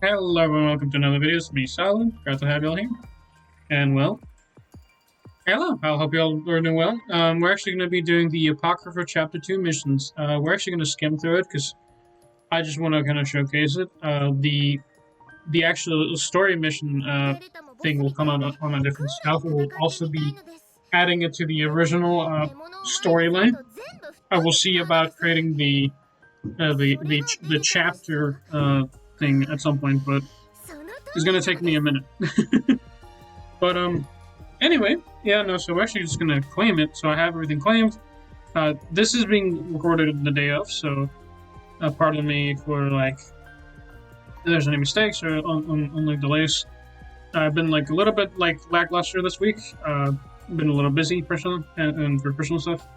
Hello everyone, welcome to another video. It's me, Silent. Glad to have y'all here. And well, hello. I hope y'all are doing well. We're actually going to be doing the Apocrypha Chapter 2 missions. We're actually going to skim through it because I just want to kind of showcase it. The actual story mission thing will come out on a different stuff. We'll also be adding it to the original storyline. I will see about creating the chapter thing at some point, but it's gonna take me a minute. But anyway, yeah, no. So we're actually just gonna claim it. So I have everything claimed. This is being recorded the day of, so pardon me for like if there's any mistakes or only delays. I've been like a little bit like lackluster this week. Been a little busy personally and for personal stuff.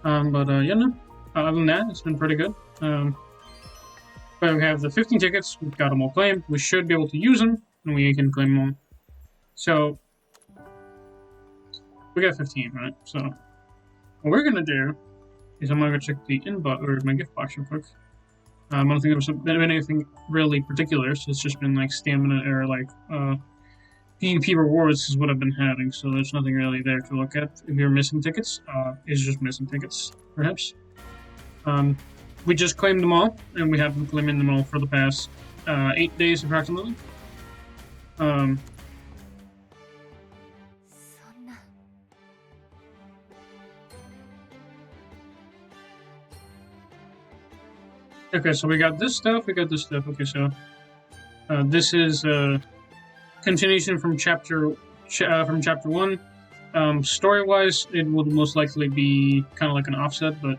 But yeah, no. Other than that, it's been pretty good. But we have the 15 tickets. We've got them all claimed. We should be able to use them, and we can claim them all. So we got 15, right? So what we're gonna do is I'm gonna go check the inbox or my gift box real quick. I don't think there's been anything really particular. So it's just been like stamina or like PvP rewards is what I've been having. So there's nothing really there to look at. If you're missing tickets, it's just missing tickets, perhaps. We just claimed them all, and we have been claiming them all for the past 8 days approximately. Okay, so we got this stuff, Okay, so this is a continuation from chapter 1. Story-wise, it would most likely be kind of like an offset, but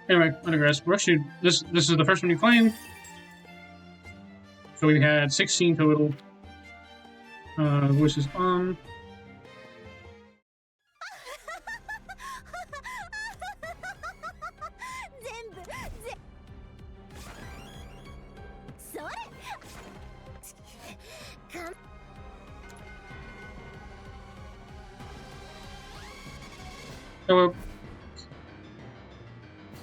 anyway, I digress. We're actually this is the first one you claimed. So we had 16 total. Voice is on.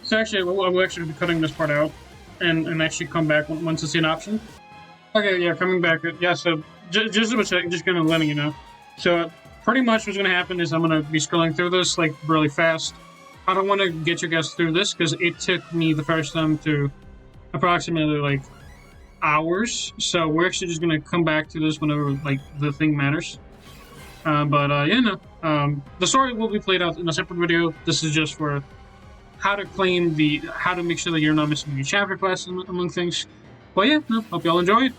So actually, we'll actually be cutting this part out and actually come back once it's an option. Okay, yeah, coming back. Yeah, so just a second, just kind of letting you know. So pretty much what's going to happen is I'm going to be scrolling through this like really fast. I don't want to get you guys through this because it took me the first time to approximately like hours. So we're actually just going to come back to this whenever like the thing matters. But yeah, no. The story will be played out in a separate video. This is just for how to claim how to make sure that you're not missing any chapter quests among things. But yeah, no, hope y'all enjoy it.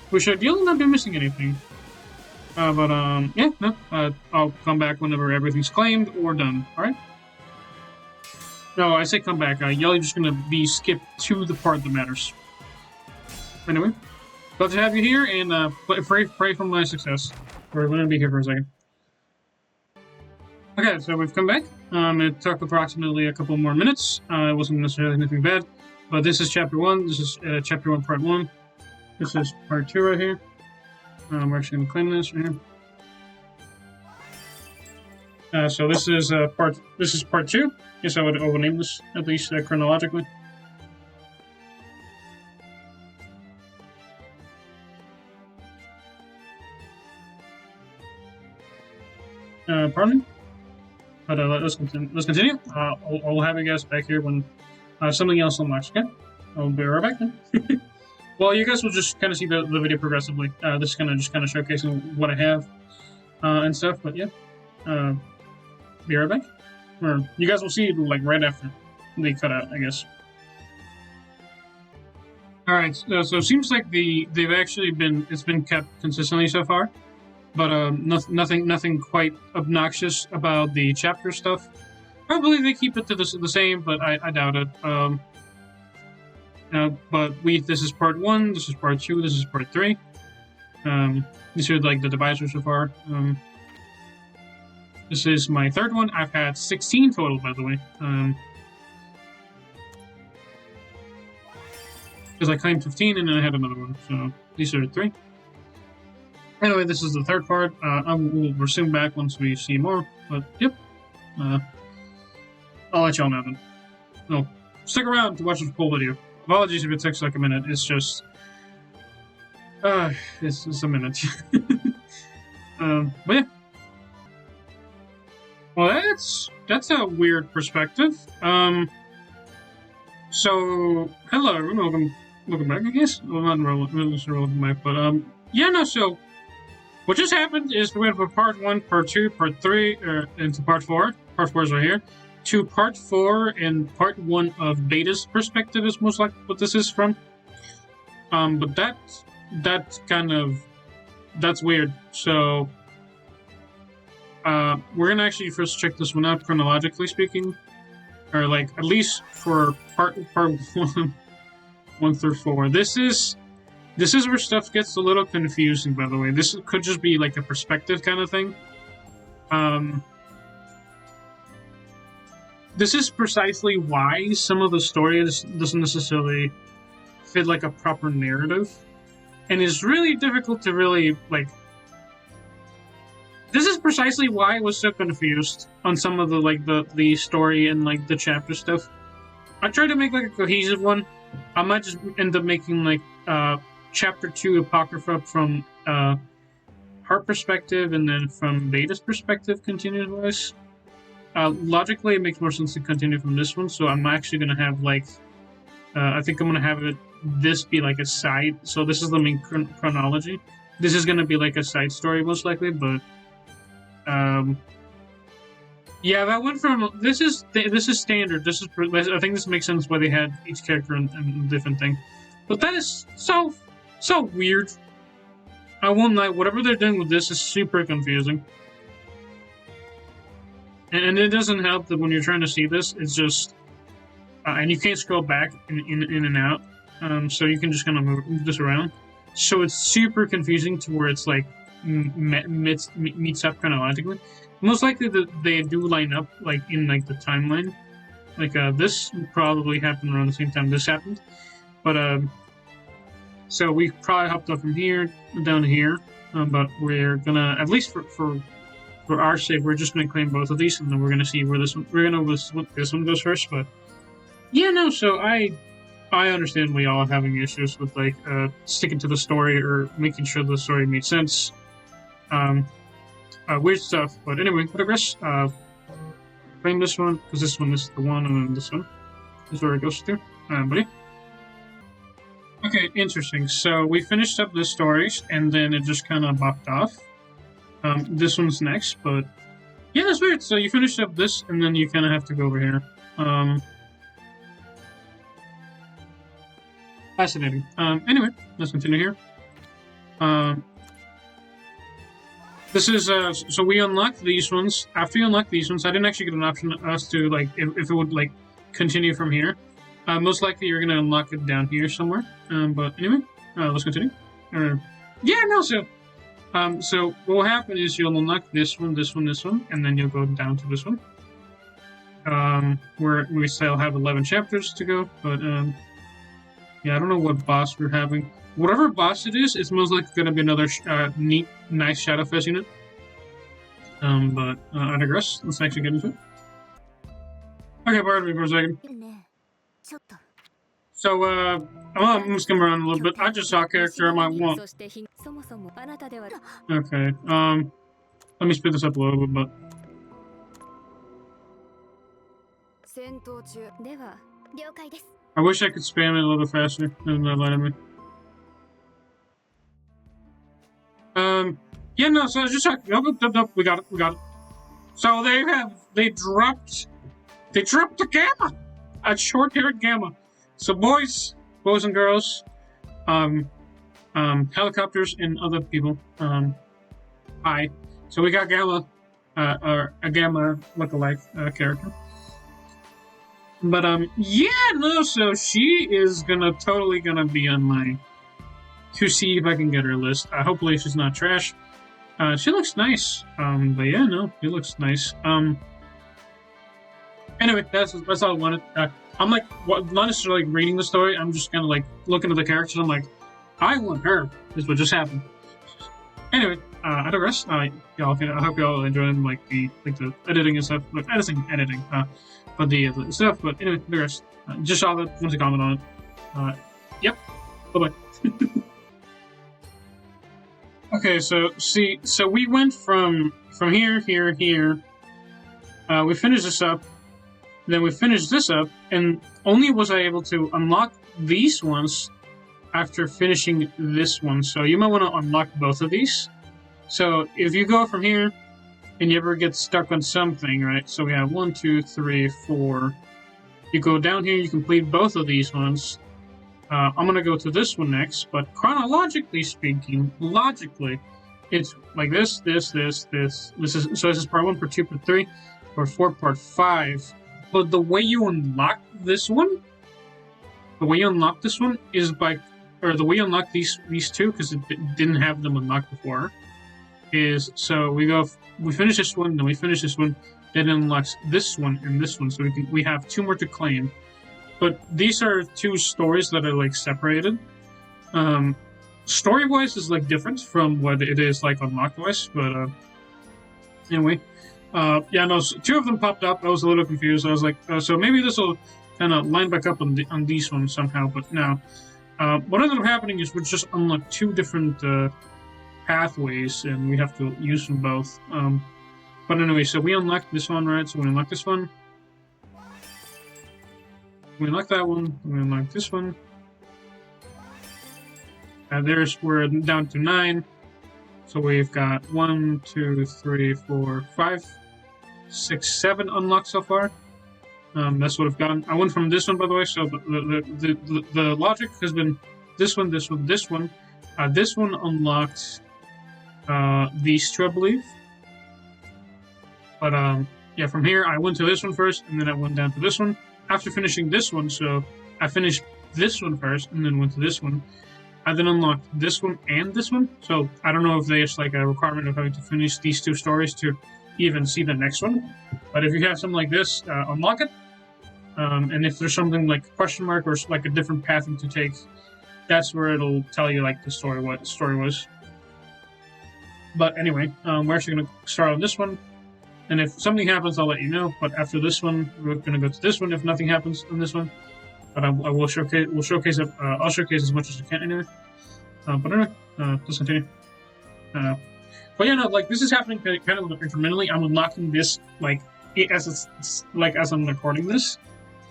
We should you'll not be missing anything. Yeah, no. I'll come back whenever everything's claimed or done. All right. No, I say come back. Y'all are just gonna be skipped to the part that matters. Anyway, glad to have you here, and pray for my success. We're gonna be here for a second. Okay, so we've come back. It took approximately a couple more minutes. It wasn't necessarily anything bad, but this is chapter 1. This is chapter 1, part 1. This is part 2 right here. We're actually gonna claim this right here. So this is part 2. Guess I would name this at least chronologically. Pardon me? But let's continue. I'll have you guys back here when something else unlocks, okay? I'll be right back then. Well, you guys will just kind of see the video progressively. This is kind of showcasing what I have and stuff, but yeah. Be right back. Or you guys will see it like right after they cut out, I guess. Alright, so it seems like they've actually it's been kept consistently so far. But nothing quite obnoxious about the chapter stuff. Probably they keep it to the same, but I doubt it. But this is part 1, this is part 2, this is part 3. These are like the divisors so far. This is my 3rd one. I've had 16 total, by the way. Because I claimed 15 and then I had another one. So these are 3. Anyway, this is the 3rd part. We'll resume back once we see more. But yep, I'll let y'all know then. No, stick around to watch this full video. Apologies if it takes like a minute. It's just, it's a minute. But yeah. Well, that's a weird perspective. So hello everyone, welcome back. I guess well, not welcome back, but yeah, no. So what just happened is we went from part 1, part 2, part 3, into part 4. Part 4 is right here. To part 4 and part 1 of Beta's perspective is most likely what this is from. But that's weird. So we're gonna actually first check this one out chronologically speaking, or like at least for part 1 through 4. This is where stuff gets a little confusing, by the way. This could just be like a perspective kind of thing. This is precisely why some of the story doesn't necessarily fit like a proper narrative. And it's really difficult to really, like... This is precisely why I was so confused on some of the, like, the story and, like, the chapter stuff. I tried to make, like, a cohesive one. I might just end up making, like, Chapter 2 Apocrypha from her perspective and then from Beta's perspective continuous-wise. Logically, it makes more sense to continue from this one, so I'm actually going to have, like... I think I'm going to have this be, like, a side... So this is the main chronology. This is going to be, like, a side story, most likely, but... yeah, that went from... This is standard. I think this makes sense why they had each character in a different thing. But that is so weird. I won't lie, whatever they're doing with this is super confusing. And it doesn't help that when you're trying to see this, it's just... and you can't scroll back in and out. So you can just kind of move this around. So it's super confusing to where it's like meets up chronologically. Most likely that they do line up like in like the timeline. Like this probably happened around the same time this happened. But so we probably hopped up from here down to here. But we're gonna, at least for our sake, we're just gonna claim both of these, and then we're gonna see where this one goes first. But yeah, no. So I understand we all are having issues with like sticking to the story or making sure the story made sense. Weird stuff. But anyway, progress. Claim this one because this one is the one, and then this one is where it goes to. Buddy. Okay, interesting. So we finished up the stories, and then it just kind of bopped off. This one's next, but yeah, that's weird. So you finished up this, and then you kind of have to go over here. Fascinating. Anyway, let's continue here. This is, so we unlocked these ones. After you unlock these ones, I didn't actually get an option as to, like, if it would, like, continue from here. Most likely you're gonna unlock it down here somewhere. But anyway, let's continue. Yeah, no, so what will happen is you'll unlock this one, this one, this one, and then you'll go down to this one. Where we still have 11 chapters to go, but, yeah, I don't know what boss we're having. Whatever boss it is, it's most likely going to be another neat, nice Shadowfest unit. But I digress. Let's actually get into it. Okay, pardon me for a second. So, I'm just coming around a little bit. I just saw a character I might want. Okay, let me speed this up a little bit, but... I wish I could spam it a little bit faster than that letting me. Yeah, no, so I was just like, nope, we got it. So they dropped the gamma! A short-haired gamma. So boys and girls, helicopters and other people, hi. So we got Gamma, or a Gamma lookalike character. But, yeah, no, so she is totally gonna be on my, to see if I can get her list. Hopefully she's not trash. She looks nice. But yeah, no, she looks nice. Anyway, that's all I wanted. I'm like, not necessarily like reading the story, I'm just kind of like looking at the characters, I'm like, I want her, is what just happened. Anyway, I digress. I hope y'all enjoying like the editing and stuff, like editing, but the stuff. But anyway, the rest. Just saw that. Want to comment on it. Yep. Bye-bye. Okay, so we went from here, here. We finished this up, then we finished this up, and only was I able to unlock these ones after finishing this one. So you might want to unlock both of these. So if you go from here and you ever get stuck on something, right? So we have 1, 2, 3, 4. You go down here, you complete both of these ones. I'm gonna go to this one next, but chronologically speaking, logically, it's like this. This is part 1, part 2, part 3, part 4, part 5. But the way you unlock this one, is by, or the way you unlock these two, because it didn't have them unlocked before, is so we finish this one, then we finish this one, then it unlocks this one and this one, so we have 2 more to claim. But these are 2 stories that are like separated. Story-wise is like different from what it is like unlocked-wise, but anyway. Yeah, no, so 2 of them popped up. I was a little confused. I was like, so maybe this will kind of line back up on these ones somehow, but no. What ended up happening is we just unlocked 2 different pathways, and we have to use them both. But anyway, so we unlocked this one, right? So we unlocked this one. We unlock that one. We unlock this one. We're down to 9. So we've got 1, 2, 3, 4, 5, 6, 7 unlocked so far. That's what I've gotten. I went from this one, by the way. So the logic has been this one, this one, this one. This one unlocked these 2, I believe. But yeah, from here I went to this one first, and then I went down to this one. After finishing this one, so I finished this one first, and then went to this one. I then unlocked this one and this one. So I don't know if there's like a requirement of having to finish these 2 stories to even see the next one. But if you have something like this, unlock it. And if there's something like a question mark or like a different path to take, that's where it'll tell you like the story, what the story was. But anyway, we're actually going to start on this one. And if something happens, I'll let you know. But after this one, we're going to go to this one if nothing happens on this one. But I will showcase. We'll showcase it. I'll showcase as much as I can anyway. But anyway, let's continue. But yeah, no, like this is happening kind of incrementally. I'm unlocking this like as I'm recording this.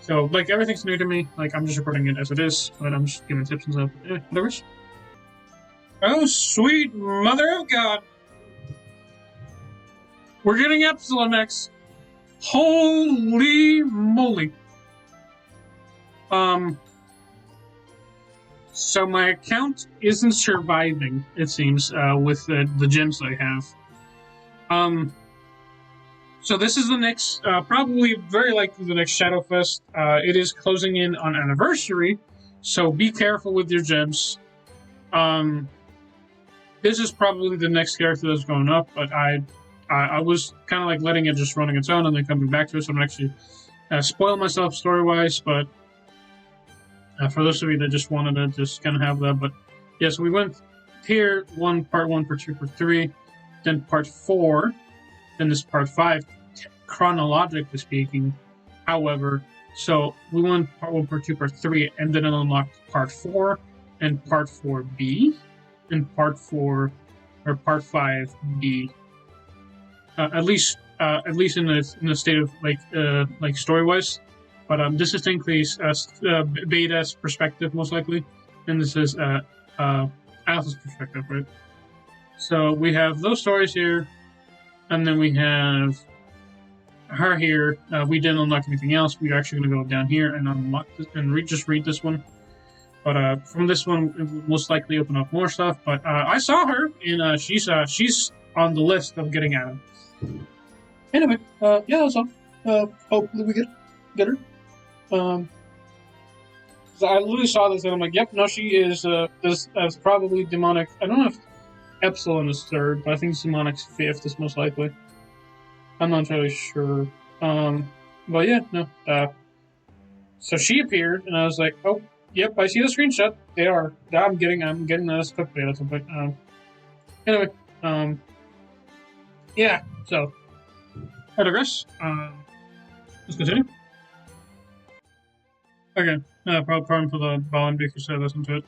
So like everything's new to me. Like I'm just recording it as it is, but I'm just giving tips and stuff. Whatever. Oh, sweet mother of God! We're getting Epsilon X. Holy moly! So my account isn't surviving, it seems, with the gems I have. So this is the next, probably very likely the next Shadowfest. It is closing in on anniversary, so be careful with your gems. This is probably the next character that's going up, but I was kind of like letting it just running its own and then coming back to it, so I'm actually spoil myself story-wise, but for those of you that just wanted to just kind of have that. But yeah, so we went here, part 1, part 2, part 3, then part 4, then this part 5, chronologically speaking. However, so we went part 1, part 2, part 3, and then it unlocked part 4 and part 4B and part 4 or part 5B. At least in the state of like story wise, but this is technically Beta's perspective most likely, and this is Alpha's perspective, right? So we have those stories here, and then we have her here. We didn't unlock anything else. We're actually going to go down here and unlock this and just read this one. But from this one, it will most likely open up more stuff. But I saw her, and she's on the list of getting added. Anyway, yeah, that's all. Hopefully we get her. So I literally saw this and I'm like, yep, no, she is probably demonic. I don't know if Epsilon is 3rd, but I think demonic's 5th is most likely. I'm not entirely sure. But yeah, no. So she appeared, and I was like, oh, yep, I see the screenshot. They are. I'm getting that as quick beta. But anyway, yeah. So I digress. Let's continue. Okay, pardon for the volume because I listened to it.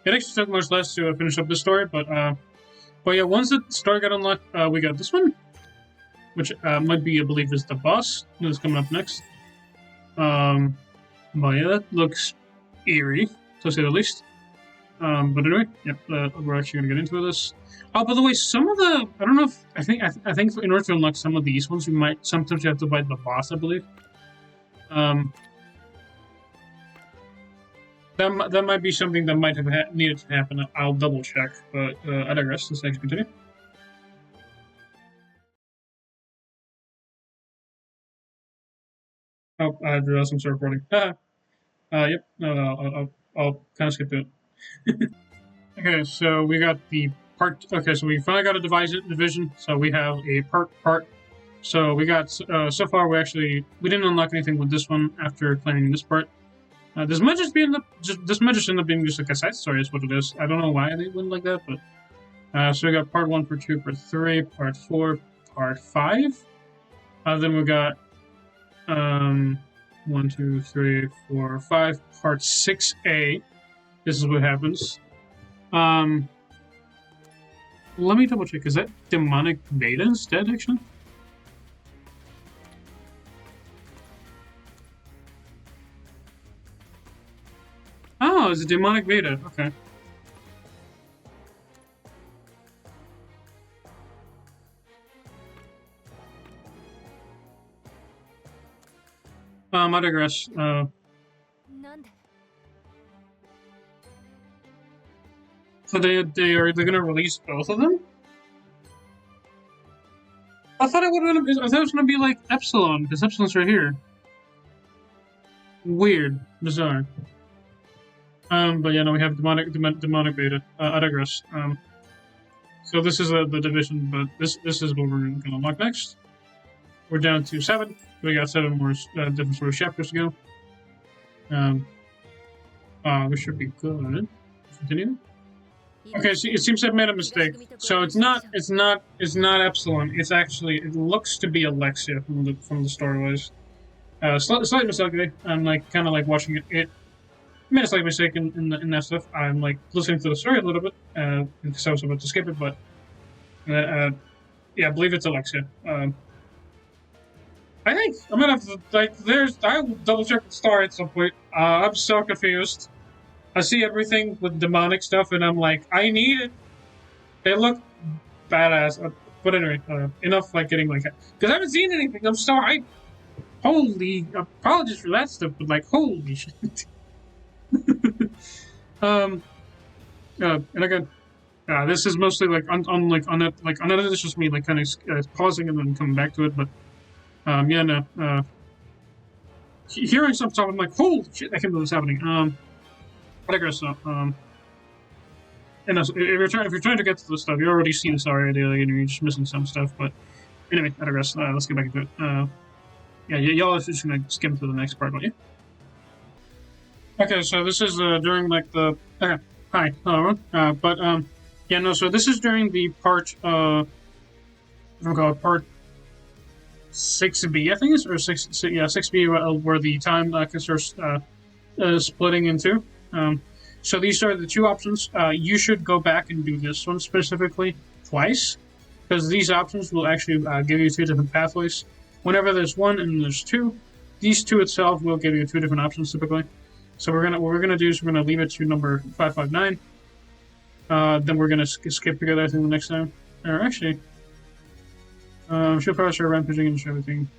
It actually took much less to finish up the story, but yeah, once the story got unlocked, we got this one, which might be, I believe, is the boss that's coming up next. But yeah, that looks eerie, to say the least. But anyway, yep, we're actually gonna get into this. Oh, by the way, some of the I don't know if I think in order to unlock some of these ones, you might sometimes you have to fight the boss, I believe. That might be something that might have needed to happen. I'll double check, but I digress. Let's actually continue. Oh, I realized I'm still recording. Yep. No, I'll kind of skip it. Okay, so we got the part. Okay, so we finally got a division. So we have a part. So we got so far we didn't unlock anything with this one after claiming this part. This might just end up being just like a side story, is what it is. I don't know why they went like that, but so we got part 1, part 2, part 3, part 4, part 5. Then we got 1, 2, 3, 4, 5, part 6A. This is what happens. Let me double check. Is that demonic beta instead, actually? Oh, it's a demonic beta. Okay. I digress. So they're gonna release both of them? I thought it was gonna be like Epsilon, because Epsilon's right here. Weird, bizarre. But yeah, no, we have demonic beta. I digress. So this is the division, but this is what we're gonna unlock next. We're down to 7. We got 7 more different sort of chapters to go. We should be good. Continue. Okay, so it seems I've made a mistake. So it's not Epsilon. It's actually, it looks to be Alexia from the story-wise. Slight mistake. I'm like kind of like watching it. It made a slight mistake in that stuff. I'm like listening to the story a little bit because I was about to skip it, but yeah, I believe it's Alexia. I think I'm gonna have to I will double check the story at some point. I'm so confused. I see everything with demonic stuff, and I'm like, I need it. They look badass. But anyway, enough like getting like, because I haven't seen anything. I'm sorry. Holy, apologies for that stuff, but like, holy shit. And again, this is mostly like on that. It's just me like kind of pausing and then coming back to it. But yeah, no. Hearing some stuff, I'm like, holy shit, I can't believe this happening. I digress. And if you're trying to get to the stuff, you already seen this already, and you're just missing some stuff. But anyway, I digress. Let's get back into it. Yeah, y'all are just gonna skim through the next part, won't you? Okay, so this is during like the hi, hello, yeah, no, so this is during the part I'm called part 6B, I think it's or 6B, where the time can start splitting into. So these are the 2 options. You should go back and do this one specifically twice, because these options will actually give you 2 different pathways. Whenever there's 1 and there's 2, these 2 itself will give you 2 different options typically. So what we're gonna do is we're gonna leave it to number 559. Then we're gonna skip together. I think the next time, or actually, she'll probably start rampaging and show everything.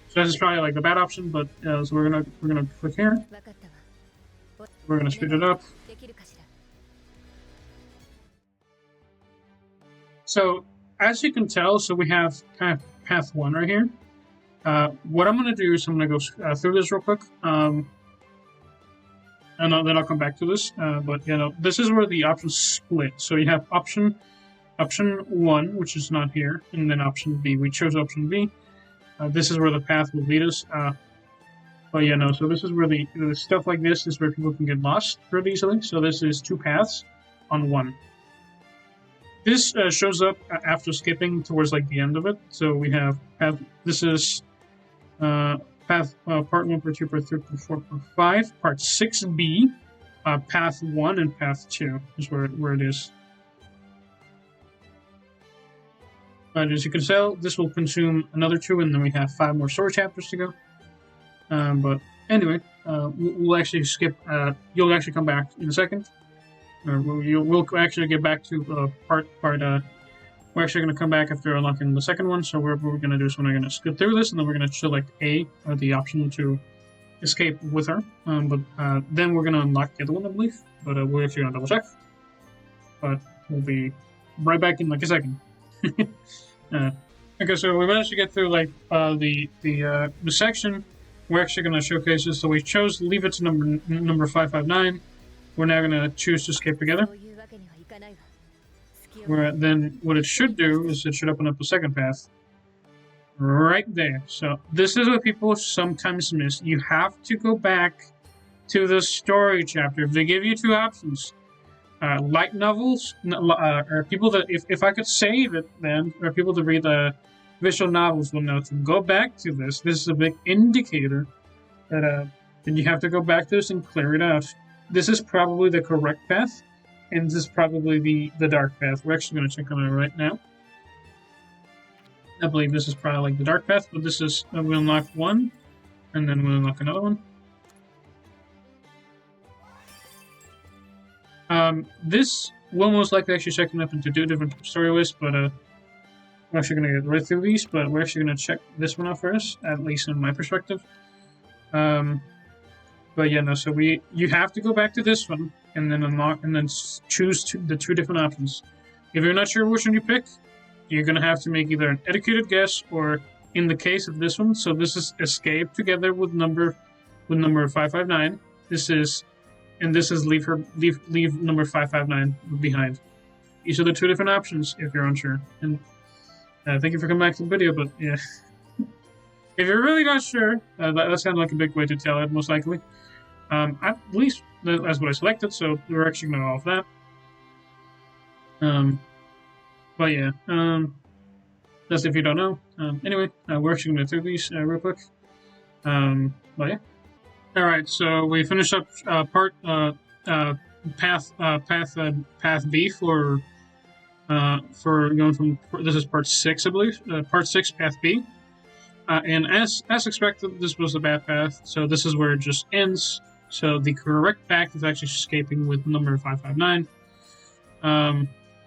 So this is probably like the bad option, but so we're gonna click here. We're gonna speed it up. So as you can tell, so we have kind of path 1 right here. What I'm gonna do is I'm gonna go through this real quick. And then I'll come back to this. But you know, this is where the options split. So you have option 1, which is not here, and then option B. We chose option B. This is where the path will lead us. But yeah, no. So this is where the stuff like this is where people can get lost pretty easily. So this is 2 paths on 1. This shows up after skipping towards like the end of it. So we have this is Path Part 1, Part 2, Part 3, Part 4, Part 5, Part 6B, Path 1, and Path 2 is where it is. But as you can tell, this will consume another 2, and then we have 5 more story chapters to go. But anyway, we'll actually skip. You'll actually come back in a second. We'll actually get back to part. We're actually going to come back after unlocking the second one. So what we're going to do is we're going to skip through this, and then we're going to select A, or the option to escape with her. But then we're going to unlock the other one, I believe. But we're actually going to double check. But we'll be right back in like a second. Okay, so we managed to get through like the section. We're actually going to showcase this. So we chose leave it to number 559. We're now going to choose to escape together. Then what it should do is it should open up a second path. Right there. So this is what people sometimes miss. You have to go back to the story chapter. If they give you 2 options, light novels, or people that, if I could save it then, or people that read the visual novels will know to go back to this. This is a big indicator that then you have to go back to this and clear it out. This is probably the correct path, and this is probably the dark path. We're actually going to check on it right now. I believe this is probably like the dark path, but this is, we'll unlock one, and then we'll unlock another one. This will most likely actually check them up into 2 different story lists, but we're actually going to get right through these, but we're actually going to check this one out first, at least in my perspective. But yeah, no, so you have to go back to this one, and then unlock, and then choose the 2 different options. If you're not sure which one you pick, you're going to have to make either an educated guess, or in the case of this one, so this is escape together with number 559. This is leave number 559 behind. These are the 2 different options if you're unsure. And thank you for coming back to the video, but yeah. If you're really not sure, that sounds like a big way to tell it, most likely. At least that's what I selected, so we're actually going to go off that. But yeah, that's if you don't know. Anyway, we're actually going to go through these real quick. But yeah. Alright, so we finished up path B for going from, this is part 6, I believe. Part 6, path B. And as expected, this was the bad path, so this is where it just ends. So the correct path is actually escaping with number 559.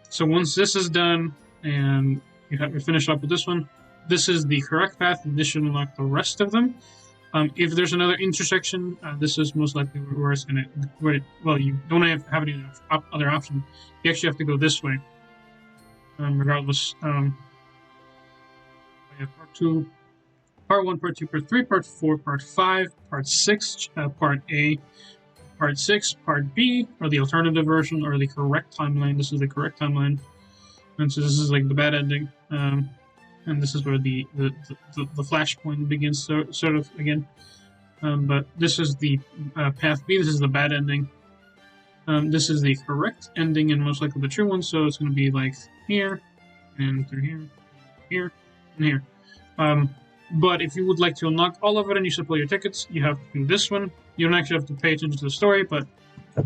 So once this is done, and you finish up with this one, this is the correct path, and this should unlock the rest of them. If there's another intersection, this is most likely where it's going to... Well, you don't have any other option. You actually have to go this way. Regardless. Yeah, part 2... Part 1, Part 2, Part 3, Part 4, Part 5, Part 6, Part A, Part 6, Part B, or the alternative version, or the correct timeline. This is the correct timeline. And so this is like the bad ending. And this is where the flashpoint begins, sort of, again. But this is the path B. This is the bad ending. This is the correct ending, and most likely the true one, so it's going to be like here, and through here, here, and here. But if you would like to unlock all of it and you supply your tickets, you have to do this one. You don't actually have to pay attention to the story, but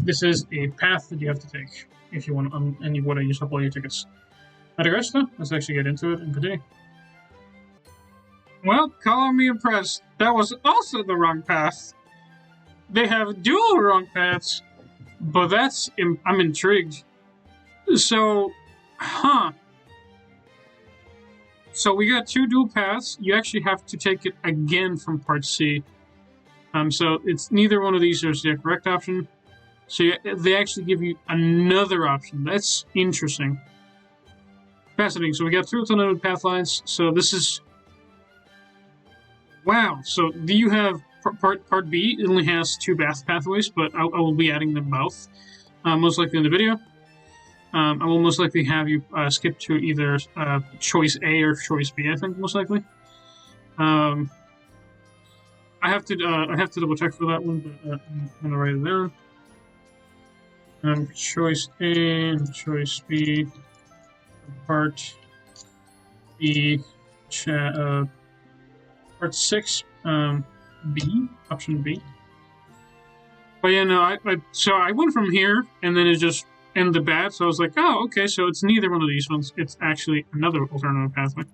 this is a path that you have to take if you want and you want to use up all your tickets. I digress though. Let's actually get into it and continue. Well, color me impressed. That was also the wrong path. They have dual wrong paths, but I'm intrigued. So, So we got 2 dual paths. You actually have to take it again from part C. So it's neither one of these is the correct option. So they actually give you another option. That's interesting. Fascinating. So we got 2 alternative path lines. So this is... Wow. So do you have part B? It only has 2 pathways, but I will be adding them both. Most likely in the video. I will most likely have you skip to either choice A or choice B, I think, most likely. I have to double check for that one, but I'm gonna write it down. Choice A and choice B, part B, part 6, B, option B. But yeah, no, so I went from here, and then it just ended bad, so I was like, oh, okay, so it's neither one of these ones, it's actually another alternative pathway.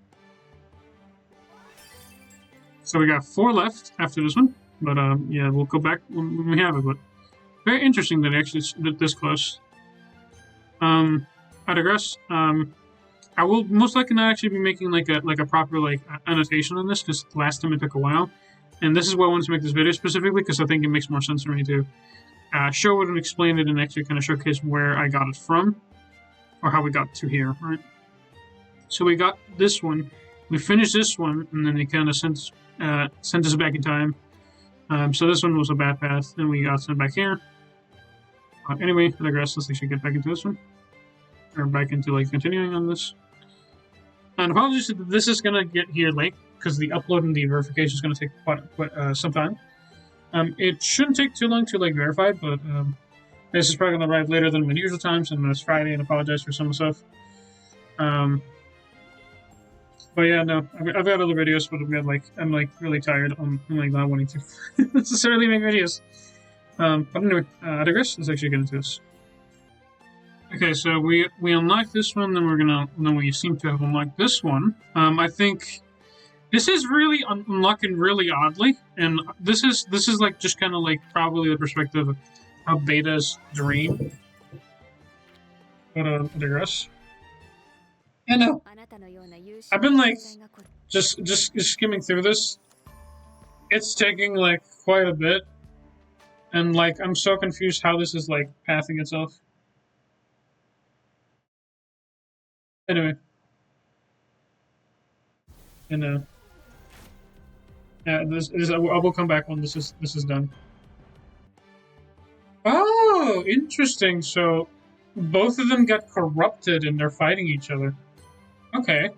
So we got 4 left after this one, but yeah, we'll go back when we have it, but very interesting that actually it's this close. I digress. I will most likely not actually be making like a proper like annotation on this, because last time it took a while. And this is why I wanted to make this video specifically, because I think it makes more sense for me to show it and explain it and actually kind of showcase where I got it from, or how we got to here, right? So we got this one, we finished this one, and then they kind of sent us back in time. So this one was a bad path, then we got sent back here. Anyway, I digress, let's actually get back into this one. Or back into like continuing on this. And apologies that this is gonna get here late, because the upload and the verification is going to take quite some time. It shouldn't take too long to like verify, but this is probably going to arrive later than my usual times, and it's Friday, and I apologize for some stuff. But yeah, no, I've got other videos, but I'm like really tired. I'm like not wanting to necessarily make videos. But anyway, I digress. Let's actually get into this. Okay, so we unlocked this one, then we seem to have unlocked this one. I think. This is really unlocking really oddly, and this is like just kind of like probably the perspective of Beta's dream. But I digress. Yeah, no. I've been like just skimming through this. It's taking like quite a bit, and like I'm so confused how this is like pathing itself. Anyway, and yeah, I will come back when this is done. Oh, interesting. So both of them got corrupted and they're fighting each other. Okay,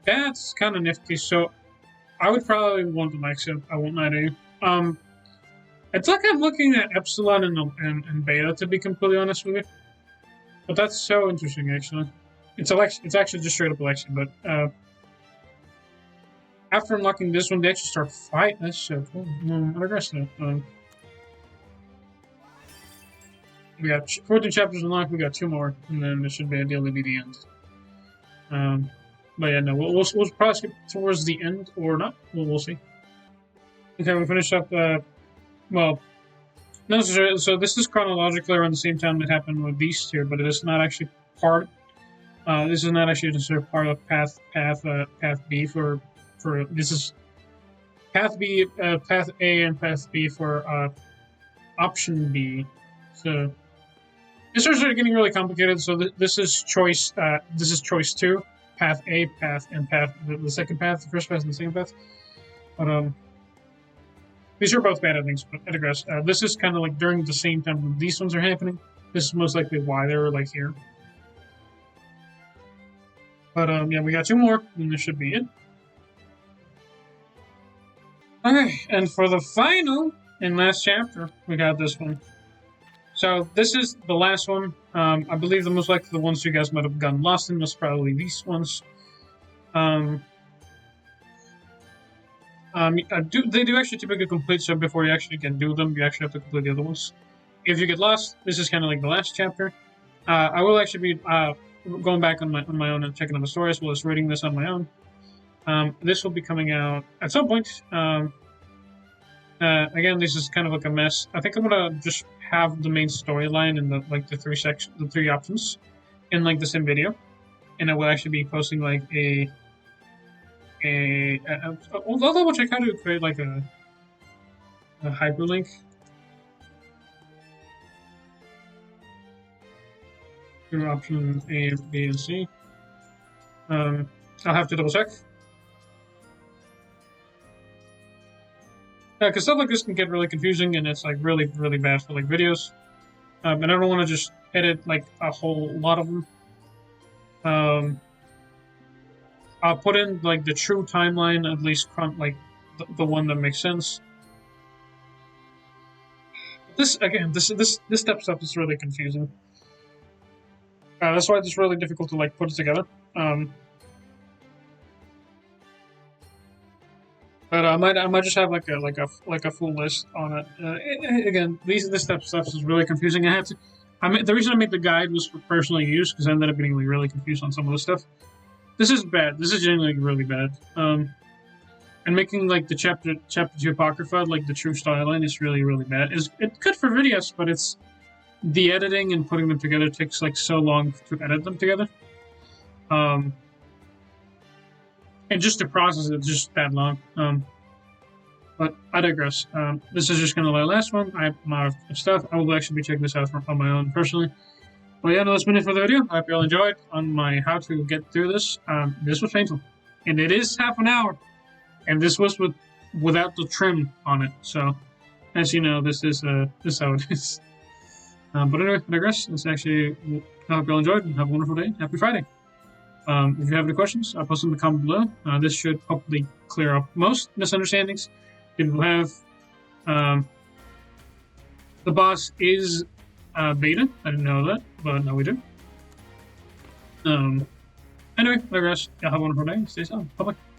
that's kind of nifty. So I would probably want the Maxim. I won't lie to you. It's like I'm looking at Epsilon and Beta, to be completely honest with you. But that's so interesting, actually. It's actually just straight up election, but after unlocking this one, they actually start fighting. That's so cool. I digress though. We got 14 chapters unlocked. We got 2 more, and then it should be ideally be the end. But yeah, no, we'll probably skip towards the end or not. We'll see. Okay, we finished up. Well, no, so this is chronologically around the same time that happened with these two, but it is not actually part. This is not actually considered part of path B for this is path B, path A, and path B for option B. So it starts getting really complicated. So this is choice 2, path A, path, and path the second path, the first path, and the second path. But these are both bad endings. But I digress. This is kind of like during the same time when these ones are happening. This is most likely why they were like here. But yeah, we got 2 more, and this should be it. Okay, and for the final and last chapter, we got this one. So this is the last one. I believe the most likely the ones you guys might have gotten lost in was probably these ones. They do actually typically complete, so before you actually can do them, you actually have to complete the other ones. If you get lost, this is kind of like the last chapter. I will actually be going back on my own and checking on the story as well as reading this on my own. This will be coming out at some point. Again, this is kind of like a mess. I think I'm gonna just have the main storyline and the 3 options in like the same video, and I will actually be posting like although which I kind of create like a hyperlink. Through option A, B, and C. I'll have to double check. Because stuff like this can get really confusing, and it's like really, really bad for like videos. And I don't want to just edit like a whole lot of them. I'll put in like the true timeline, at least like the one that makes sense. This again, this step stuff is really confusing. That's why it's really difficult to like put it together. But I might just have like a full list on it. Again, this stuff is really confusing. The reason I made the guide was for personal use because I ended up getting like really confused on some of the stuff. This is bad. This is genuinely really bad. And making like the chapter 2 Apocrypha like the true storyline is really bad. It's good for videos, but it's the editing and putting them together takes like so long to edit them together. And just to process it, it's just that long. But I digress. This is just going to be the last one. I'm out of stuff. I will actually be checking this out on my own personally. But yeah, no, that's been it for the video. I hope you all enjoyed on my how to get through this. This was painful. And it is half an hour. And this was without the trim on it. So, as you know, this is how it is. But anyway, I digress. I hope you all enjoyed and have a wonderful day. Happy Friday. If you have any questions, I'll post them in the comment below. This should hopefully clear up most misunderstandings. People have the boss is beta. I didn't know that, but now we do. Anyway, I digress. Have a wonderful day. Stay safe. Bye bye.